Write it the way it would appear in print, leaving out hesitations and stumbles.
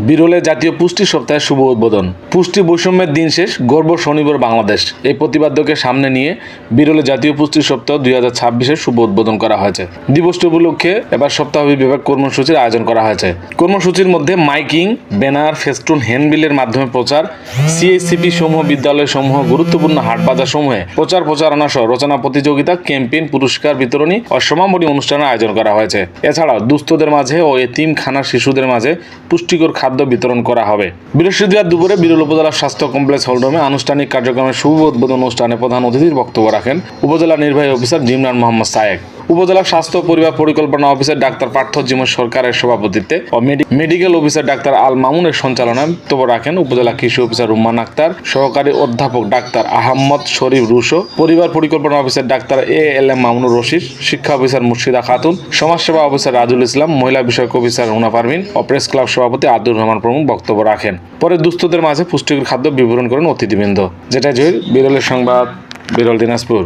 বিরলে জাতীয় পুষ্টি সপ্তাহের শুভ উদ্বোধন। পুষ্টি বৈষম্যের দিন শেষ, গর্ব স্বনির্ভর বাংলাদেশ, এই প্রতিপাদ্যকে সামনে নিয়ে বিরলে জাতীয় পুষ্টি সপ্তাহ 2026-এর শুভ উদ্বোধন করা হয়েছে। দিবসটি উপলক্ষে এবার সপ্তাহব্যাপী ব্যাপক কর্মসূচির আয়োজন করা হয়েছে। কর্মসূচির মধ্যে মাইকিং, ব্যানার, ফেস্টুন, হ্যান্ডবিলের মাধ্যমে প্রচার, সিএসসিপি সমূহ, বিদ্যালয় সমূহ, গুরুত্বপূর্ণ হাট বাজার সমূহে প্রচারণা সহ রচনা প্রতিযোগিতা, ক্যাম্পেইন, পুরস্কার বিতরণী ও সমাপনী অনুষ্ঠানের আয়োজন করা হয়েছে। এছাড়াও দুস্থদের মাঝে ও এতিমখানার শিশুদের মাঝে পুষ্টিকর খাদ্য বিতরণ করা হবে। বৃহস্পতিবার দুপুরে বিরল উপজেলা স্বাস্থ্য কমপ্লেক্স হলরুমে আনুষ্ঠানিক কার্যক্রমের শুভ উদ্বোধন অনুষ্ঠানে প্রধান অতিথির বক্তব্য রাখেন উপজেলা নির্বাহী অফিসার জিমরান মোহাম্মদ সায়েক। উপজেলা স্বাস্থ্য পরিবার পরিকল্পনা অফিসার ডাক্তার পার্থ জিমন সরকারের সভাপতিত্বে ও মেডিকেল অফিসার ডাক্তার আল মামুনের সঞ্চালনায় বক্তব্য রাখেন উপজেলা কৃষি অফিসার রুম্মান আক্তার, সহকারী অধ্যাপক ডাক্তার আহমদ শরীফ রুশো, পরিবার পরিকল্পনা officer doctor ALM Mamunur Rashid, শিক্ষা অফিসার মুর্শিদা খাতুন, সমাজসেবা অফিসার রাজুল ইসলাম, মহিলা বিষয়ক অফিসার রুনা পারভিন ও প্রেস ক্লাব সভাপতি আব্দুর রহমান প্রমুখ বক্তব্য রাখেন। পরে দুস্থদের মাঝে পুষ্টিকর খাদ্য বিতরণ করেন অতিথিবৃন্দ। যেটা জহির, বিরলের সংবাদ, বিরল দিনাজপুর।